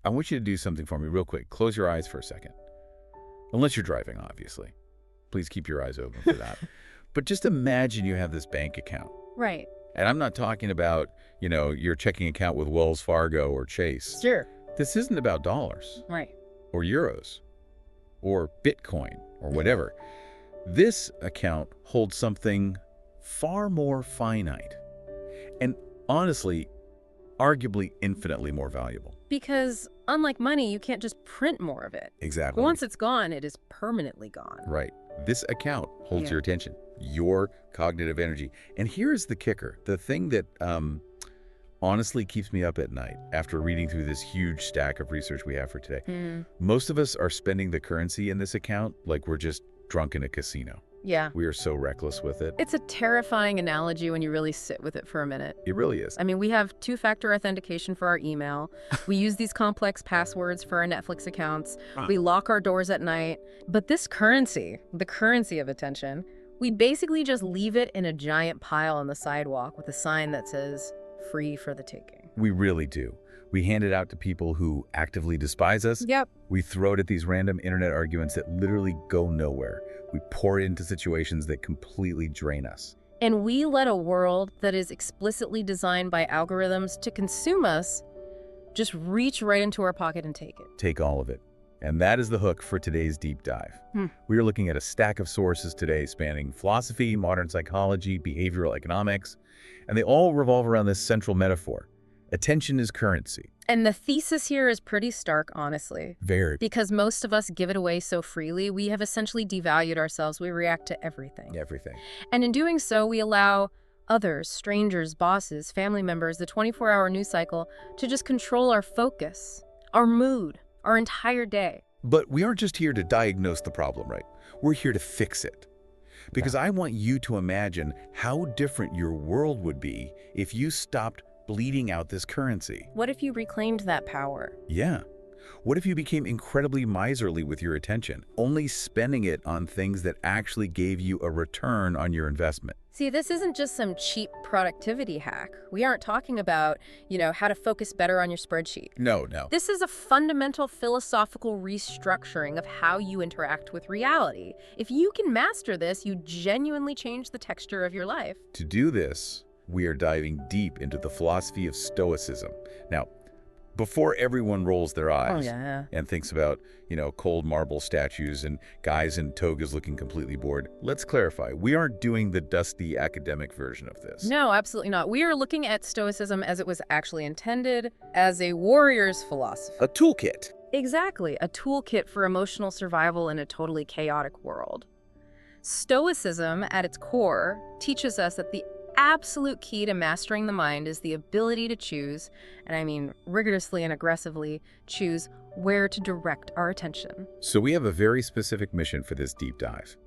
I want you to do something for me real quick. Close your eyes for a second. Unless you're driving, obviously. Please keep your eyes open for that. But just imagine you have this bank account. Right. And I'm not talking about, your checking account with Wells Fargo or Chase. Sure. This isn't about dollars. Right. Or euros. Or Bitcoin. Or whatever. This account holds something far more finite. And honestly, arguably infinitely more valuable. Because unlike money, you can't just print more of it. Exactly. Once it's gone, it is permanently gone. Right. This account holds your attention, your cognitive energy. And here's the kicker. The thing that honestly keeps me up at night after reading through this huge stack of research we have for today. Most of us are spending the currency in this account like we're just drunk in a casino. Yeah. We are so reckless with it. It's a terrifying analogy when you really sit with it for a minute. It really is. I mean, we have two-factor authentication for our email. We use these complex passwords for our Netflix accounts. We lock our doors at night. But this currency, the currency of attention, we basically just leave it in a giant pile on the sidewalk with a sign that says, free for the taking. We really do. We hand it out to people who actively despise us. Yep. We throw it at these random internet arguments that literally go nowhere. We pour it into situations that completely drain us. And we let a world that is explicitly designed by algorithms to consume us just reach right into our pocket and take it. Take all of it. And that is the hook for today's deep dive. We are looking at a stack of sources today spanning philosophy, modern psychology, behavioral economics, and they all revolve around this central metaphor. Attention is currency. And the thesis here is pretty stark, honestly. Very. Because most of us give it away so freely, we have essentially devalued ourselves. We react to everything. Everything. And in doing so, we allow others, strangers, bosses, family members, the 24-hour news cycle, to just control our focus, our mood, our entire day. But we aren't just here to diagnose the problem, right? We're here to fix it. Because I want you to imagine how different your world would be if you stopped bleeding out this currency. What if you reclaimed that power? Yeah. What if you became incredibly miserly with your attention, only spending it on things that actually gave you a return on your investment? See, this isn't just some cheap productivity hack. We aren't talking about, how to focus better on your spreadsheet. No. This is a fundamental philosophical restructuring of how you interact with reality. If you can master this, you genuinely change the texture of your life. To do this, we are diving deep into the philosophy of Stoicism. Now, before everyone rolls their eyes and thinks about, cold marble statues and guys in togas looking completely bored, let's clarify. We aren't doing the dusty academic version of this. No, absolutely not. We are looking at Stoicism as it was actually intended, as a warrior's philosophy. A toolkit. Exactly, a toolkit for emotional survival in a totally chaotic world. Stoicism, at its core, teaches us that the absolute key to mastering the mind is the ability to choose, and I mean rigorously and aggressively, choose where to direct our attention. So we have a very specific mission for this deep dive.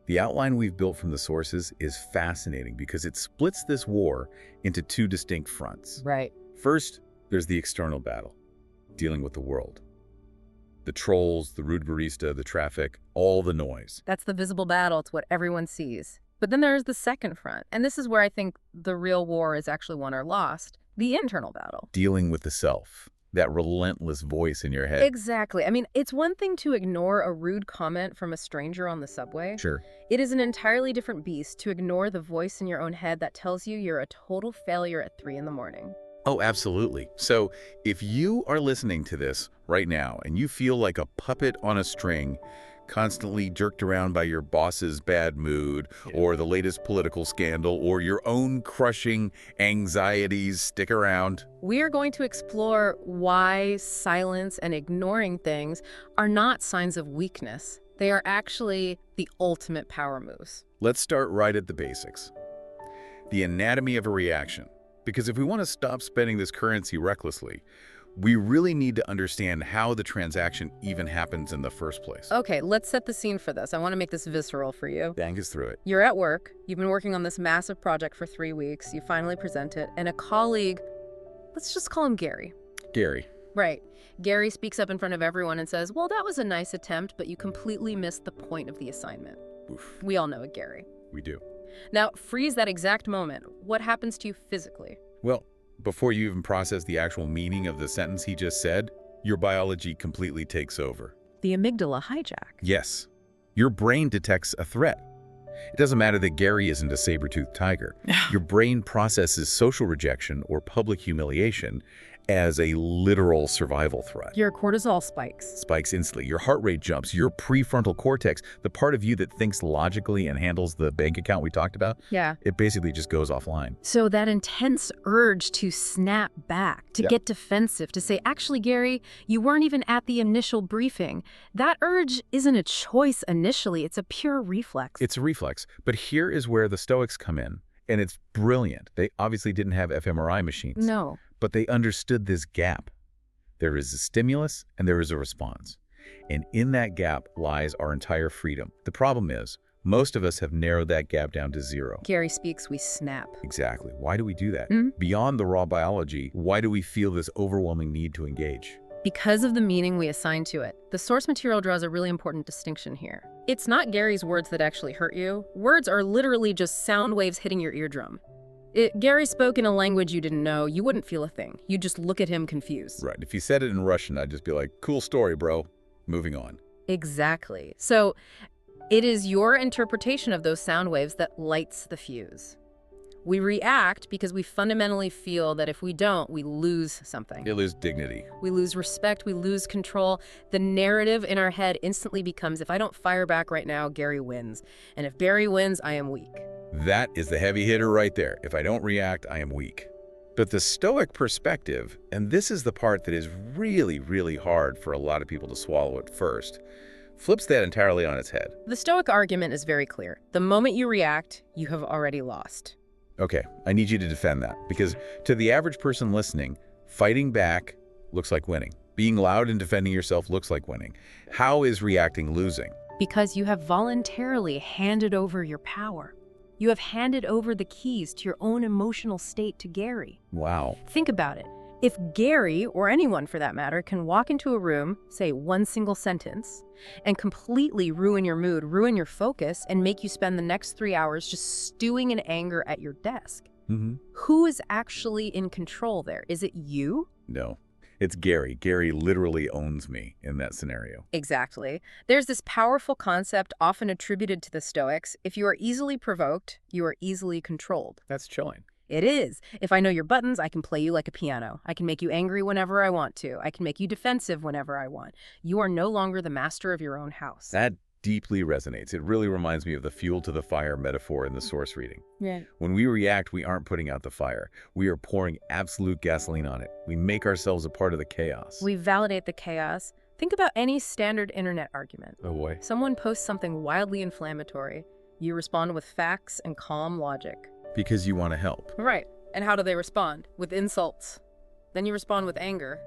The outline we've built from the sources is fascinating because it splits this war into two distinct fronts. Right. First, there's the external battle, dealing with the world. The trolls, the rude barista, the traffic, all the noise. That's the visible battle. It's what everyone sees. But then there's the second front, and this is where I think the real war is actually won or lost, the internal battle. Dealing with the self, that relentless voice in your head. Exactly. I mean, it's one thing to ignore a rude comment from a stranger on the subway. Sure. It is an entirely different beast to ignore the voice in your own head that tells you you're a total failure at 3 in the morning. Oh, absolutely. So if you are listening to this right now and you feel like a puppet on a string, constantly jerked around by your boss's bad mood or the latest political scandal or your own crushing anxieties, stick around. We are going to explore why silence and ignoring things are not signs of weakness. They are actually the ultimate power moves. Let's start right at the basics. The anatomy of a reaction. Because if we want to stop spending this currency recklessly, we really need to understand how the transaction even happens in the first place. Okay, let's set the scene for this. I want to make this visceral for you. Bang us through it. You're at work. You've been working on this massive project for 3 weeks. You finally present it, and a colleague, let's just call him Gary. Gary. Right. Gary speaks up in front of everyone and says, well, that was a nice attempt, but you completely missed the point of the assignment. Oof. We all know it, Gary. We do. Now, freeze that exact moment. What happens to you physically? Well, before you even process the actual meaning of the sentence he just said, Your biology completely takes over. The amygdala hijack. Yes. Your brain detects a threat. It doesn't matter that Gary isn't a saber-toothed tiger. Your brain processes social rejection or public humiliation as a literal survival threat. Your cortisol spikes. Spikes instantly. Your heart rate jumps. Your prefrontal cortex, the part of you that thinks logically and handles the bank account we talked about, Yeah. it basically just goes offline. So that intense urge to snap back, to get defensive, to say, actually, Gary, you weren't even at the initial briefing. That urge isn't a choice initially. It's a pure reflex. It's a reflex. But here is where the Stoics come in, and it's brilliant. They obviously didn't have fMRI machines. No. But they understood this gap. There is a stimulus and there is a response. And in that gap lies our entire freedom. The problem is, most of us have narrowed that gap down to zero. Gary speaks, we snap. Exactly. Why do we do that? Mhm. Beyond the raw biology, why do we feel this overwhelming need to engage? Because of the meaning we assign to it. The source material draws a really important distinction here. It's not Gary's words that actually hurt you. Words are literally just sound waves hitting your eardrum. Gary spoke in a language you didn't know, you wouldn't feel a thing. You'd just look at him confused. Right. If he said it in Russian, I'd just be like, cool story, bro. Moving on. Exactly. So it is your interpretation of those sound waves that lights the fuse. We react because we fundamentally feel that if we don't, we lose something. It loses dignity. We lose respect, we lose control. The narrative in our head instantly becomes, if I don't fire back right now, Gary wins. And if Gary wins, I am weak. That is the heavy hitter right there. If I don't react, I am weak. But the Stoic perspective, and this is the part that is really, really hard for a lot of people to swallow at first, flips that entirely on its head. The Stoic argument is very clear. The moment you react, you have already lost. Okay, I need you to defend that, because to the average person listening, fighting back looks like winning. Being loud and defending yourself looks like winning. How is reacting losing? Because you have voluntarily handed over your power. You have handed over the keys to your own emotional state to Gary. Wow. Think about it. If Gary, or anyone for that matter, can walk into a room, say one single sentence, and completely ruin your mood, ruin your focus, and make you spend the next 3 hours just stewing in anger at your desk, who is actually in control there? Is it you? No. It's Gary. Gary literally owns me in that scenario. Exactly. There's this powerful concept often attributed to the Stoics. If you are easily provoked, you are easily controlled. That's chilling. It is. If I know your buttons, I can play you like a piano. I can make you angry whenever I want to. I can make you defensive whenever I want. You are no longer the master of your own house. That deeply resonates. It really reminds me of the fuel to the fire metaphor in the source reading. Yeah. When we react, we aren't putting out the fire. We are pouring absolute gasoline on it. We make ourselves a part of the chaos. We validate the chaos. Think about any standard internet argument. Oh boy. Someone posts something wildly inflammatory. You respond with facts and calm logic. Because you want to help. Right. And how do they respond? With insults. Then you respond with anger.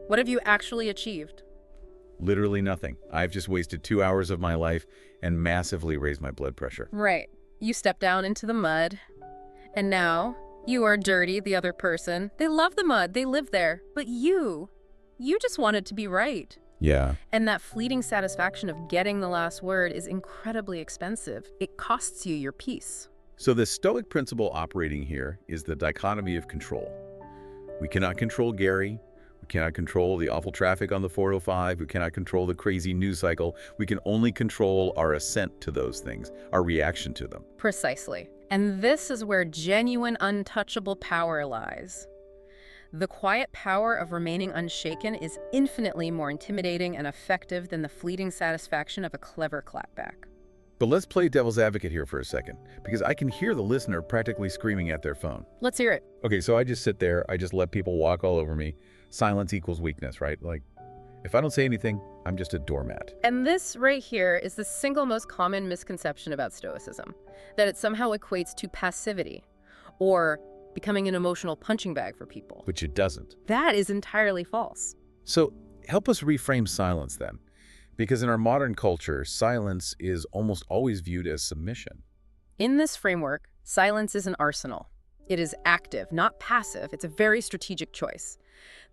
What have you actually achieved? Literally nothing. I've just wasted 2 hours of my life and massively raised my blood pressure. Right. You step down into the mud. And now you are dirty, the other person. They love the mud. They live there. But you just wanted to be right. Yeah. And that fleeting satisfaction of getting the last word is incredibly expensive. It costs you your peace. So the Stoic principle operating here is the dichotomy of control. We cannot control Gary. We cannot control the awful traffic on the 405. We cannot control the crazy news cycle. We can only control our assent to those things, our reaction to them. Precisely. And this is where genuine, untouchable power lies. The quiet power of remaining unshaken is infinitely more intimidating and effective than the fleeting satisfaction of a clever clapback. But let's play devil's advocate here for a second, because I can hear the listener practically screaming at their phone. Let's hear it. Okay, so I just sit there. I just let people walk all over me. Silence equals weakness, right? Like, if I don't say anything, I'm just a doormat. And this right here is the single most common misconception about Stoicism, that it somehow equates to passivity or becoming an emotional punching bag for people. Which it doesn't. That is entirely false. So help us reframe silence then. Because in our modern culture, silence is almost always viewed as submission. In this framework, silence is an arsenal. It is active, not passive. It's a very strategic choice.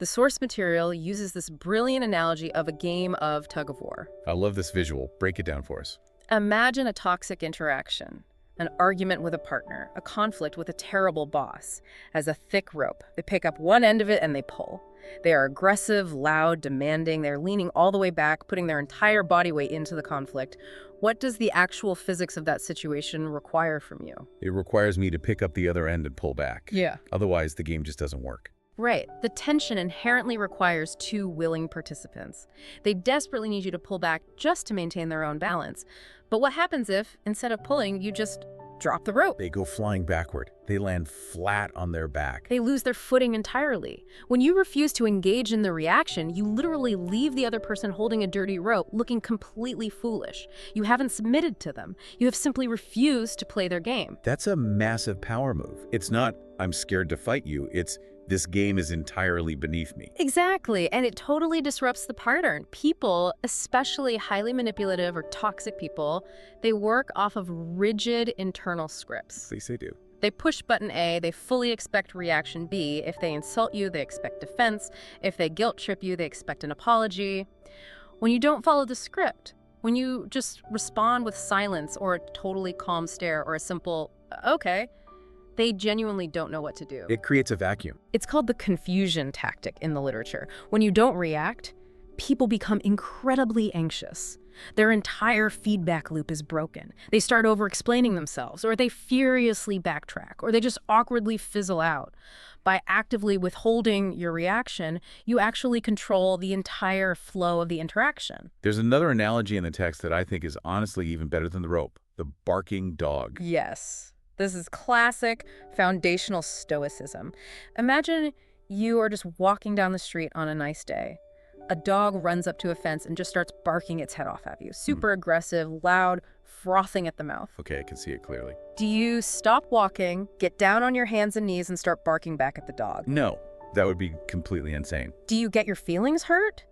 The source material uses this brilliant analogy of a game of tug-of-war. I love this visual. Break it down for us. Imagine a toxic interaction, an argument with a partner, a conflict with a terrible boss. As a thick rope, they pick up one end of it and they pull. They are aggressive, loud, demanding. They're leaning all the way back, putting their entire body weight into the conflict. What does the actual physics of that situation require from you? It requires me to pick up the other end and pull back. Yeah. Otherwise, the game just doesn't work. Right. The tension inherently requires two willing participants. They desperately need you to pull back just to maintain their own balance. But what happens if, instead of pulling, you just drop the rope? They go flying backward. They land flat on their back. They lose their footing entirely. When you refuse to engage in the reaction, you literally leave the other person holding a dirty rope, looking completely foolish. You haven't submitted to them. You have simply refused to play their game. That's a massive power move. It's not, I'm scared to fight you. It's, this game is entirely beneath me. Exactly, and it totally disrupts the pattern. People, especially highly manipulative or toxic people, they work off of rigid internal scripts. At least they do. They push button A, they fully expect reaction B. If they insult you, they expect defense. If they guilt trip you, they expect an apology. When you don't follow the script, when you just respond with silence or a totally calm stare or a simple, okay, they genuinely don't know what to do. It creates a vacuum. It's called the confusion tactic in the literature. When you don't react, people become incredibly anxious. Their entire feedback loop is broken. They start over-explaining themselves, or they furiously backtrack, or they just awkwardly fizzle out. By actively withholding your reaction, you actually control the entire flow of the interaction. There's another analogy in the text that I think is honestly even better than the rope: the barking dog. Yes. This is classic foundational Stoicism. Imagine you are just walking down the street on a nice day. A dog runs up to a fence and just starts barking its head off at you. Super aggressive, loud, frothing at the mouth. Okay, I can see it clearly. Do you stop walking, get down on your hands and knees, and start barking back at the dog? No, that would be completely insane. Do you get your feelings hurt?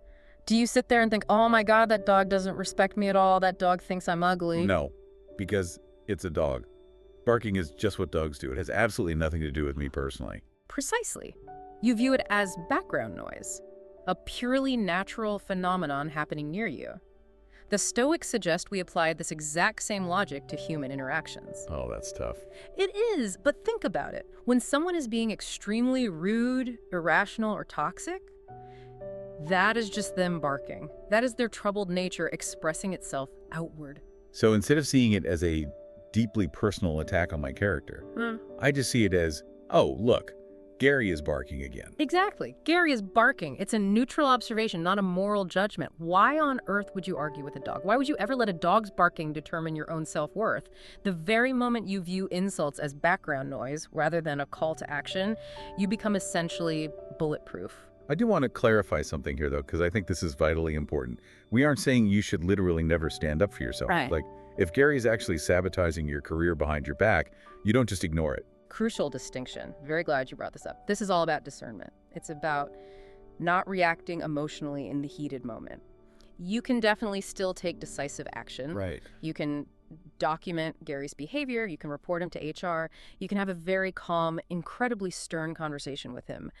Do you sit there and think, oh my God, that dog doesn't respect me at all. That dog thinks I'm ugly? No, because it's a dog. Barking is just what dogs do. It has absolutely nothing to do with me personally. Precisely. You view it as background noise, a purely natural phenomenon happening near you. The Stoics suggest we apply this exact same logic to human interactions. Oh, that's tough. It is, but think about it. When someone is being extremely rude, irrational, or toxic, that is just them barking. That is their troubled nature expressing itself outward. So instead of seeing it as a deeply personal attack on my character, I just see it as, oh, look, Gary is barking again. Exactly. Gary is barking. It's a neutral observation, not a moral judgment. Why on earth would you argue with a dog? Why would you ever let a dog's barking determine your own self-worth? The very moment you view insults as background noise rather than a call to action, you become essentially bulletproof. I do want to clarify something here, though, because I think this is vitally important. We aren't saying you should literally never stand up for yourself. Right. Like, if Gary's actually sabotaging your career behind your back, you don't just ignore it. Crucial distinction. Very glad you brought this up. This is all about discernment. It's about not reacting emotionally in the heated moment. You can definitely still take decisive action. Right. You can document Gary's behavior. You can report him to HR. You can have a very calm, incredibly stern conversation with him.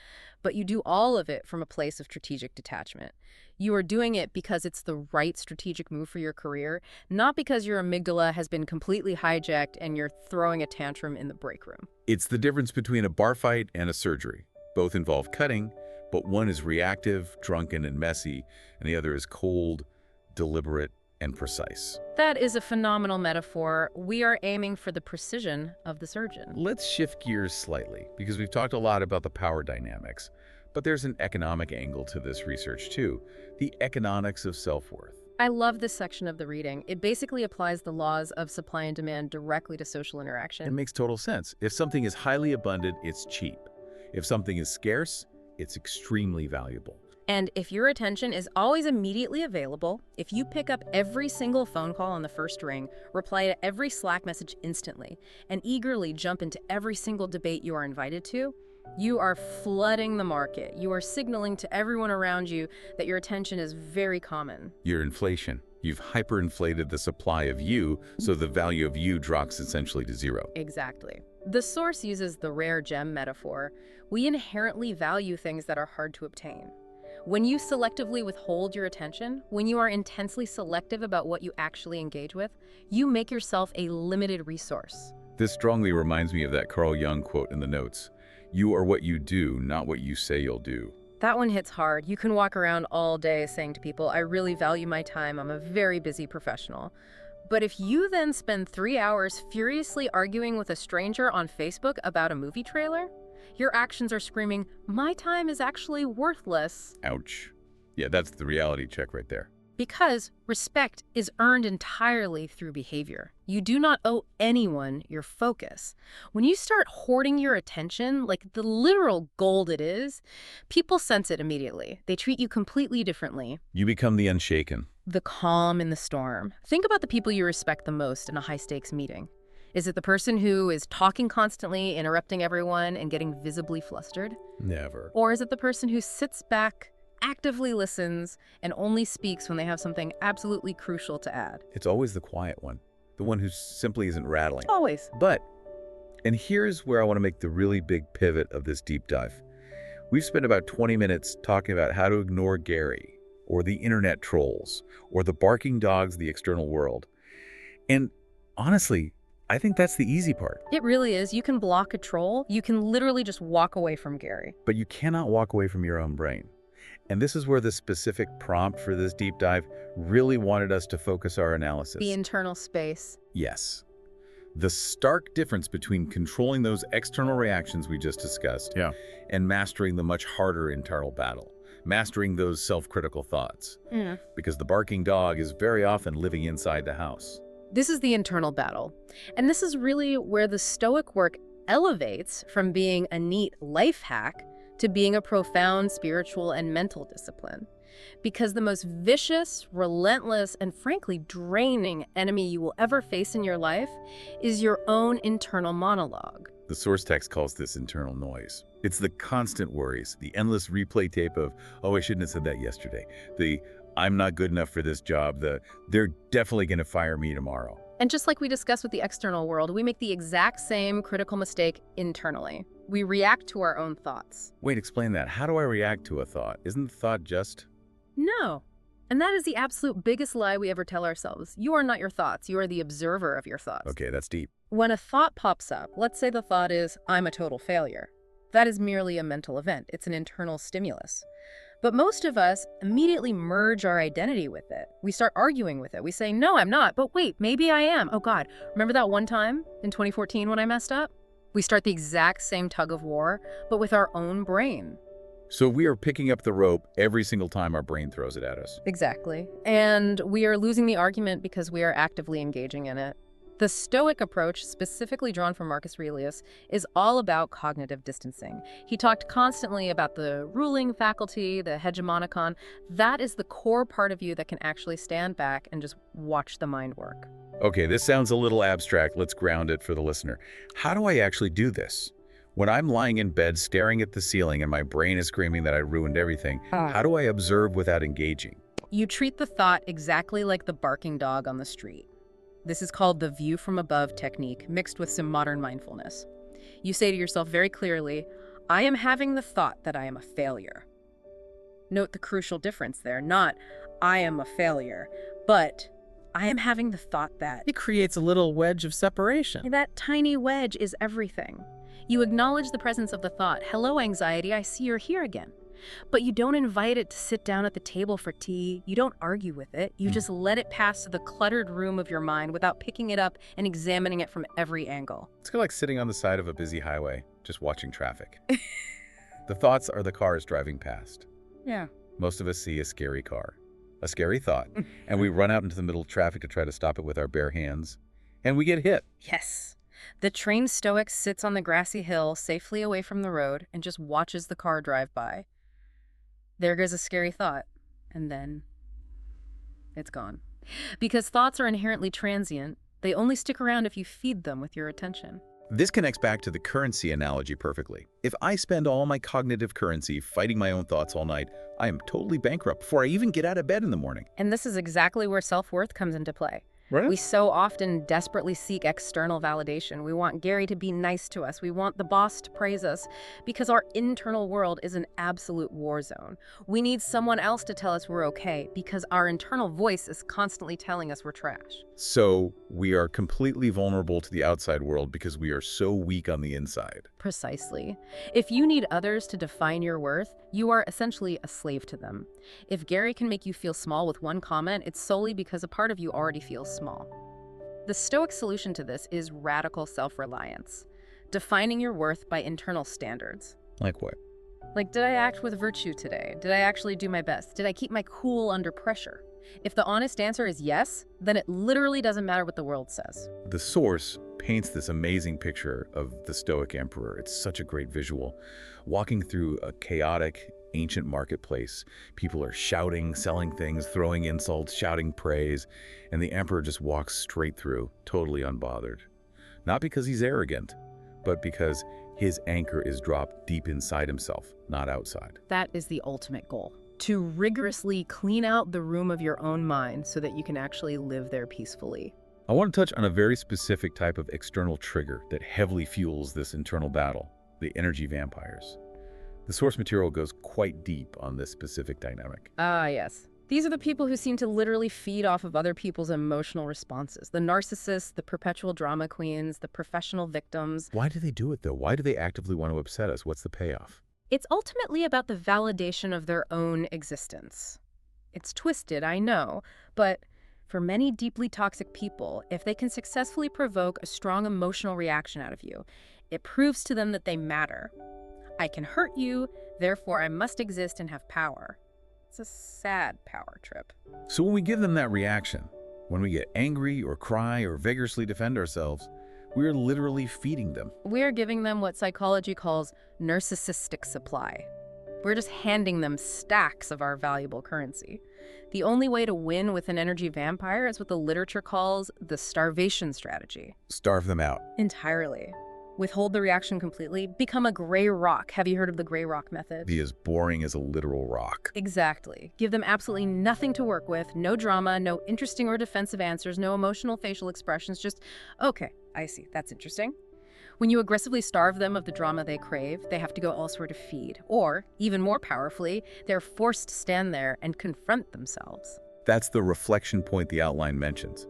But you do all of it from a place of strategic detachment. You are doing it because it's the right strategic move for your career, not because your amygdala has been completely hijacked and you're throwing a tantrum in the break room. It's the difference between a bar fight and a surgery. Both involve cutting, but one is reactive, drunken, and messy, and the other is cold, deliberate, and precise. That is a phenomenal metaphor. We are aiming for the precision of the surgeon. Let's shift gears slightly, because we've talked a lot about the power dynamics, but there's an economic angle to this research too, the economics of self-worth. I love this section of the reading. It basically applies the laws of supply and demand directly to social interaction. It makes total sense. If something is highly abundant, it's cheap. If something is scarce, it's extremely valuable. And if your attention is always immediately available, if you pick up every single phone call on the first ring, reply to every Slack message instantly, and eagerly jump into every single debate you are invited to, you are flooding the market. You are signaling to everyone around you that your attention is very common. Your inflation. You've hyperinflated the supply of you, so the value of you drops essentially to zero. Exactly. The source uses the rare gem metaphor. We inherently value things that are hard to obtain. When you selectively withhold your attention, when you are intensely selective about what you actually engage with, you make yourself a limited resource. This strongly reminds me of that Carl Jung quote in the notes. You are what you do, not what you say you'll do. That one hits hard. You can walk around all day saying to people, I really value my time. I'm a very busy professional. But if you then spend 3 hours furiously arguing with a stranger on Facebook about a movie trailer, your actions are screaming, my time is actually worthless. Ouch. Yeah, that's the reality check right there. Because respect is earned entirely through behavior. You do not owe anyone your focus. When you start hoarding your attention, like the literal gold it is, people sense it immediately. They treat you completely differently. You become the unshaken. The calm in the storm. Think about the people you respect the most in a high-stakes meeting. Is it the person who is talking constantly, interrupting everyone, and getting visibly flustered? Never. Or is it the person who sits back, actively listens, and only speaks when they have something absolutely crucial to add? It's always the quiet one, the one who simply isn't rattling. Always. But, and here's where I want to make the really big pivot of this deep dive. We've spent about 20 minutes talking about how to ignore Gary, or the internet trolls, or the barking dogs of the external world. And honestly, I think that's the easy part. It really is. You can block a troll. You can literally just walk away from Gary. But you cannot walk away from your own brain. And this is where the specific prompt for this deep dive really wanted us to focus our analysis. The internal space. Yes. The stark difference between controlling those external reactions we just discussed and mastering the much harder internal battle. Mastering those self-critical thoughts. Because the barking dog is very often living inside the house. This is the internal battle. And this is really where the Stoic work elevates from being a neat life hack to being a profound spiritual and mental discipline. Because the most vicious, relentless, and frankly draining enemy you will ever face in your life is your own internal monologue. The source text calls this internal noise. It's the constant worries, the endless replay tape of, oh, I shouldn't have said that yesterday. The, I'm not good enough for this job. They're definitely going to fire me tomorrow. And just like we discussed with the external world, we make the exact same critical mistake internally. We react to our own thoughts. Wait, explain that. How do I react to a thought? Isn't the thought just... No. And that is the absolute biggest lie we ever tell ourselves. You are not your thoughts. You are the observer of your thoughts. Okay, that's deep. When a thought pops up, let's say the thought is, I'm a total failure. That is merely a mental event. It's an internal stimulus. But most of us immediately merge our identity with it. We start arguing with it. We say, no, I'm not. But wait, maybe I am. Oh God, remember that one time in 2014 when I messed up? We start the exact same tug of war, but with our own brain. So we are picking up the rope every single time our brain throws it at us. Exactly. And we are losing the argument because we are actively engaging in it. The Stoic approach, specifically drawn from Marcus Aurelius, is all about cognitive distancing. He talked constantly about the ruling faculty, the hegemonicon. That is the core part of you that can actually stand back and just watch the mind work. Okay, this sounds a little abstract. Let's ground it for the listener. How do I actually do this? When I'm lying in bed staring at the ceiling and my brain is screaming that I ruined everything, how do I observe without engaging? You treat the thought exactly like the barking dog on the street. This is called the view from above technique, mixed with some modern mindfulness. You say to yourself very clearly, I am having the thought that I am a failure. Note the crucial difference there, not I am a failure, but I am having the thought that. It creates a little wedge of separation. That tiny wedge is everything. You acknowledge the presence of the thought, hello anxiety, I see you're here again. But you don't invite it to sit down at the table for tea. You don't argue with it. You just let it pass to the cluttered room of your mind without picking it up and examining it from every angle. It's kind of like sitting on the side of a busy highway, just watching traffic. The thoughts are the cars driving past. Yeah. Most of us see a scary car, a scary thought, and we run out into the middle of traffic to try to stop it with our bare hands, and we get hit. Yes. The trained Stoic sits on the grassy hill, safely away from the road, and just watches the car drive by. There goes a scary thought, and then it's gone. Because thoughts are inherently transient, they only stick around if you feed them with your attention. This connects back to the currency analogy perfectly. If I spend all my cognitive currency fighting my own thoughts all night, I am totally bankrupt before I even get out of bed in the morning. And this is exactly where self-worth comes into play. Right? We so often desperately seek external validation. We want Gary to be nice to us. We want the boss to praise us because our internal world is an absolute war zone. We need someone else to tell us we're okay because our internal voice is constantly telling us we're trash. So we are completely vulnerable to the outside world because we are so weak on the inside. Precisely. If you need others to define your worth, you are essentially a slave to them. If Gary can make you feel small with one comment, it's solely because a part of you already feels small. The Stoic solution to this is radical self-reliance, defining your worth by internal standards. Like what? Like, did I act with virtue today? Did I actually do my best? Did I keep my cool under pressure? If the honest answer is yes, then it literally doesn't matter what the world says. The source paints this amazing picture of the Stoic emperor. It's such a great visual. Walking through a chaotic, ancient marketplace, people are shouting, selling things, throwing insults, shouting praise, and the emperor just walks straight through, totally unbothered. Not because he's arrogant, but because his anchor is dropped deep inside himself, not outside. That is the ultimate goal. To rigorously clean out the room of your own mind so that you can actually live there peacefully. I want to touch on a very specific type of external trigger that heavily fuels this internal battle, the energy vampires. The source material goes quite deep on this specific dynamic. Ah, yes. These are the people who seem to literally feed off of other people's emotional responses. The narcissists, the perpetual drama queens, the professional victims. Why do they do it, though? Why do they actively want to upset us? What's the payoff? It's ultimately about the validation of their own existence. It's twisted, I know, but for many deeply toxic people, if they can successfully provoke a strong emotional reaction out of you, it proves to them that they matter. I can hurt you, therefore I must exist and have power. It's a sad power trip. So when we give them that reaction, when we get angry or cry or vigorously defend ourselves, we're literally feeding them. We're giving them what psychology calls narcissistic supply. We're just handing them stacks of our valuable currency. The only way to win with an energy vampire is what the literature calls the starvation strategy. Starve them out. Entirely. Withhold the reaction completely. Become a gray rock. Have you heard of the gray rock method? Be as boring as a literal rock. Exactly. Give them absolutely nothing to work with. No drama, no interesting or defensive answers, no emotional facial expressions. Just, okay, I see. That's interesting. When you aggressively starve them of the drama they crave, they have to go elsewhere to feed. Or, even more powerfully, they're forced to stand there and confront themselves. That's the reflection point the outline mentions.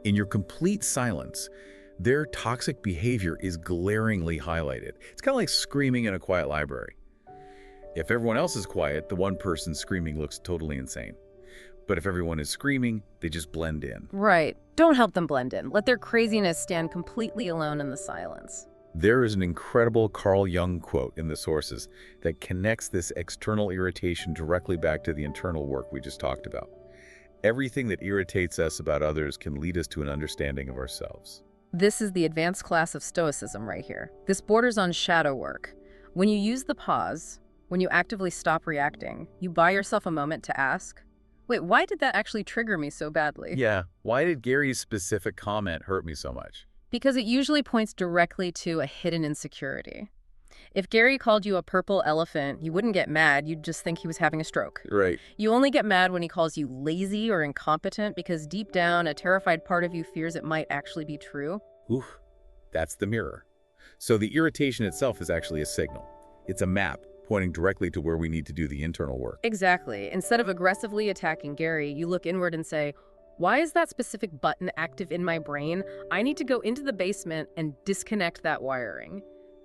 In your complete silence, their toxic behavior is glaringly highlighted. It's kind of like screaming in a quiet library. If everyone else is quiet, the one person screaming looks totally insane. But if everyone is screaming, they just blend in. Right. Don't help them blend in. Let their craziness stand completely alone in the silence. There is an incredible Carl Jung quote in the sources that connects this external irritation directly back to the internal work we just talked about. Everything that irritates us about others can lead us to an understanding of ourselves. This is the advanced class of Stoicism right here. This borders on shadow work. When you use the pause, when you actively stop reacting, you buy yourself a moment to ask, wait, why did that actually trigger me so badly? Yeah, why did Gary's specific comment hurt me so much? Because it usually points directly to a hidden insecurity. If Gary called you a purple elephant, you wouldn't get mad, you'd just think he was having a stroke. Right. You only get mad when he calls you lazy or incompetent because deep down, a terrified part of you fears it might actually be true. Oof, that's the mirror. So the irritation itself is actually a signal. It's a map pointing directly to where we need to do the internal work. Exactly. Instead of aggressively attacking Gary, you look inward and say, why is that specific button active in my brain? I need to go into the basement and disconnect that wiring.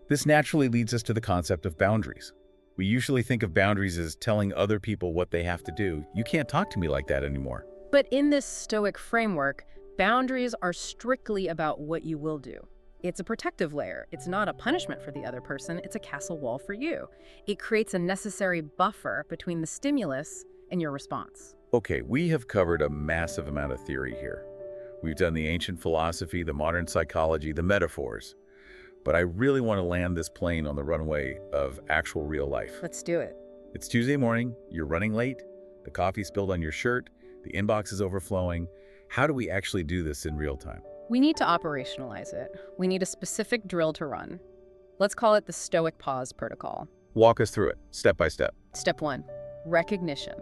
This naturally leads us to the concept of boundaries. We usually think of boundaries as telling other people what they have to do. You can't talk to me like that anymore. But in this Stoic framework, boundaries are strictly about what you will do. It's a protective layer. It's not a punishment for the other person. It's a castle wall for you. It creates a necessary buffer between the stimulus and your response. Okay, we have covered a massive amount of theory here. We've done the ancient philosophy, the modern psychology, the metaphors. But I really want to land this plane on the runway of actual real life. Let's do it. It's Tuesday morning, you're running late, the coffee spilled on your shirt, the inbox is overflowing. How do we actually do this in real time? We need to operationalize it. We need a specific drill to run. Let's call it the Stoic Pause Protocol. Walk us through it, step by step. Step 1, recognition.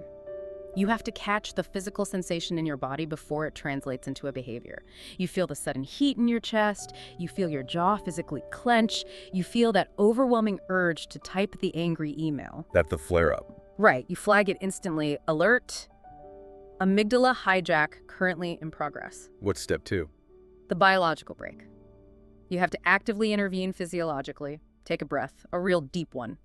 You have to catch the physical sensation in your body before it translates into a behavior. You feel the sudden heat in your chest, you feel your jaw physically clench, you feel that overwhelming urge to type the angry email. That's the flare-up. Right, you flag it instantly. Alert, amygdala hijack currently in progress. What's step 2? The biological break. You have to actively intervene physiologically. Take a breath, a real deep one.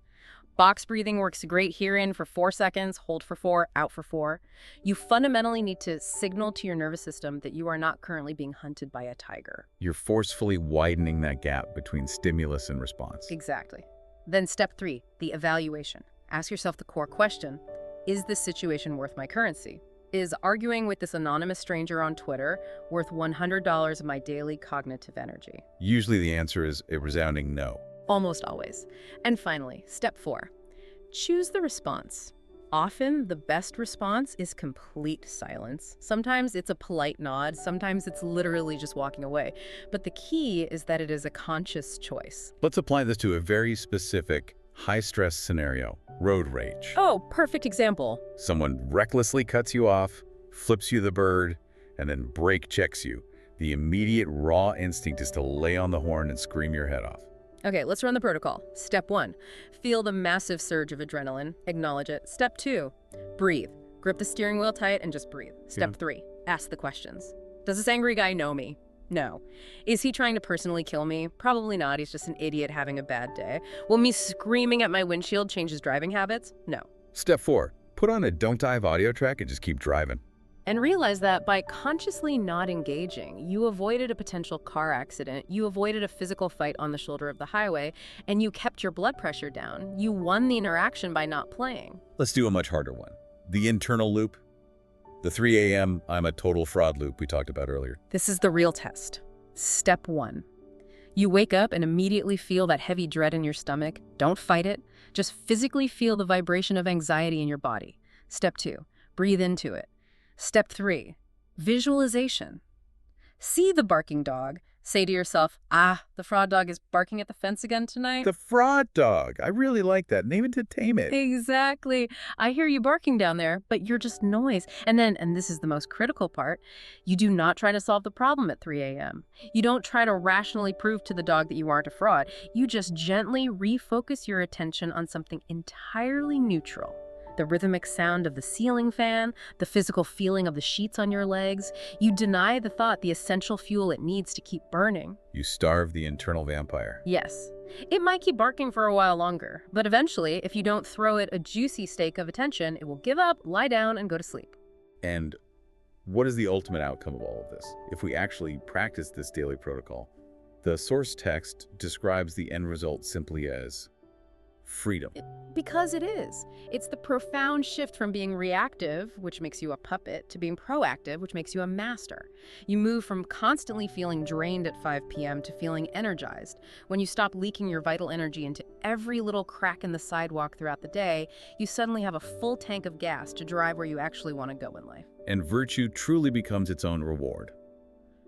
Box breathing works great herein for 4 seconds, hold for 4, out for 4. You fundamentally need to signal to your nervous system that you are not currently being hunted by a tiger. You're forcefully widening that gap between stimulus and response. Exactly. Then step 3, the evaluation. Ask yourself the core question, is this situation worth my currency? Is arguing with this anonymous stranger on Twitter worth $100 of my daily cognitive energy? Usually the answer is a resounding no. Almost always. And finally, step 4, choose the response. Often, the best response is complete silence. Sometimes it's a polite nod, sometimes it's literally just walking away. But the key is that it is a conscious choice. Let's apply this to a very specific, high-stress scenario, road rage. Oh, perfect example. Someone recklessly cuts you off, flips you the bird, and then brake checks you. The immediate raw instinct is to lay on the horn and scream your head off. Okay, let's run the protocol. Step 1, feel the massive surge of adrenaline. Acknowledge it. Step 2, breathe. Grip the steering wheel tight and just breathe. Step 3, ask the questions. Does this angry guy know me? No. Is he trying to personally kill me? Probably not. He's just an idiot having a bad day. Will me screaming at my windshield change his driving habits? No. Step 4, put on a don't dive audio track and just keep driving. And realize that by consciously not engaging, you avoided a potential car accident, you avoided a physical fight on the shoulder of the highway, and you kept your blood pressure down. You won the interaction by not playing. Let's do a much harder one. The internal loop. The 3 a.m. I'm a total fraud loop we talked about earlier. This is the real test. Step 1. You wake up and immediately feel that heavy dread in your stomach. Don't fight it. Just physically feel the vibration of anxiety in your body. Step 2. Breathe into it. Step 3, visualization. See the barking dog. Say to yourself, the fraud dog is barking at the fence again tonight. The fraud dog. I really like that. Name it to tame it. Exactly. I hear you barking down there, but you're just noise. And then, and this is the most critical part, you do not try to solve the problem at 3 a.m. You don't try to rationally prove to the dog that you aren't a fraud. You just gently refocus your attention on something entirely neutral. The rhythmic sound of the ceiling fan, the physical feeling of the sheets on your legs. You deny the thought the essential fuel it needs to keep burning. You starve the internal vampire. Yes. It might keep barking for a while longer, but eventually, if you don't throw it a juicy steak of attention, it will give up, lie down, and go to sleep. And what is the ultimate outcome of all of this? If we actually practice this daily protocol, the source text describes the end result simply as freedom. Because it is. It's the profound shift from being reactive, which makes you a puppet, to being proactive, which makes you a master. You move from constantly feeling drained at 5 p.m. to feeling energized. When you stop leaking your vital energy into every little crack in the sidewalk throughout the day, you suddenly have a full tank of gas to drive where you actually want to go in life. And virtue truly becomes its own reward.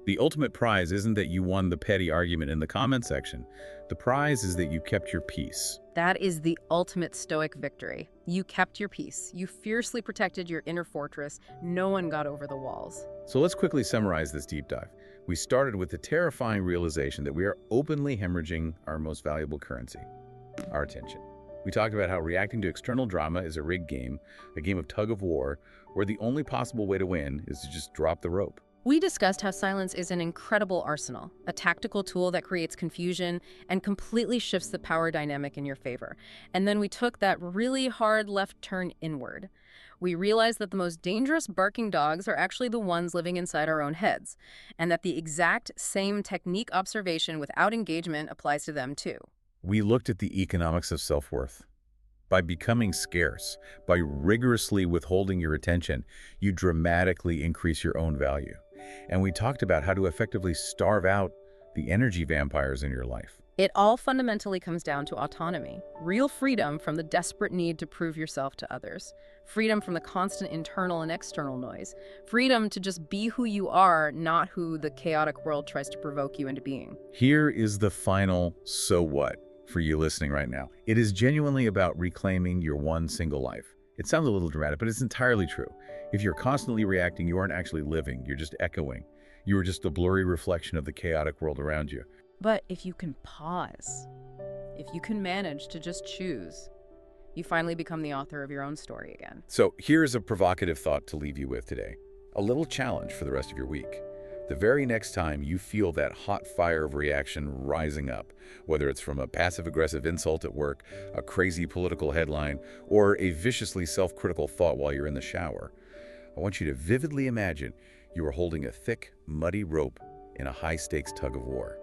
The ultimate prize isn't that you won the petty argument in the comment section. The prize is that you kept your peace. That is the ultimate Stoic victory. You kept your peace. You fiercely protected your inner fortress. No one got over the walls. So let's quickly summarize this deep dive. We started with the terrifying realization that we are openly hemorrhaging our most valuable currency, our attention. We talked about how reacting to external drama is a rigged game, a game of tug of war, where the only possible way to win is to just drop the rope. We discussed how silence is an incredible arsenal, a tactical tool that creates confusion and completely shifts the power dynamic in your favor. And then we took that really hard left turn inward. We realized that the most dangerous barking dogs are actually the ones living inside our own heads, and that the exact same technique observation without engagement applies to them too. We looked at the economics of self-worth. By becoming scarce, by rigorously withholding your attention, you dramatically increase your own value. And we talked about how to effectively starve out the energy vampires in your life. It all fundamentally comes down to autonomy, real freedom from the desperate need to prove yourself to others, freedom from the constant internal and external noise, freedom to just be who you are, not who the chaotic world tries to provoke you into being. Here is the final so what for you listening right now. It is genuinely about reclaiming your one single life. It sounds a little dramatic, but it's entirely true. If you're constantly reacting, you aren't actually living, you're just echoing. You are just a blurry reflection of the chaotic world around you. But if you can pause, if you can manage to just choose, you finally become the author of your own story again. So here's a provocative thought to leave you with today. A little challenge for the rest of your week. The very next time you feel that hot fire of reaction rising up, whether it's from a passive-aggressive insult at work, a crazy political headline, or a viciously self-critical thought while you're in the shower, I want you to vividly imagine you are holding a thick, muddy rope in a high-stakes tug-of-war.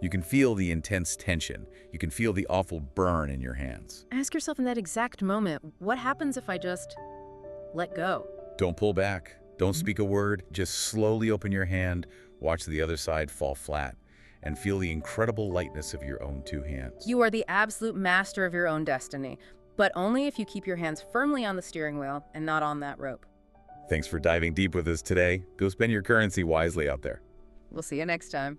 You can feel the intense tension. You can feel the awful burn in your hands. Ask yourself in that exact moment, what happens if I just let go? Don't pull back. Don't speak a word. Just slowly open your hand, watch the other side fall flat, and feel the incredible lightness of your own two hands. You are the absolute master of your own destiny, but only if you keep your hands firmly on the steering wheel and not on that rope. Thanks for diving deep with us today. Go spend your currency wisely out there. We'll see you next time.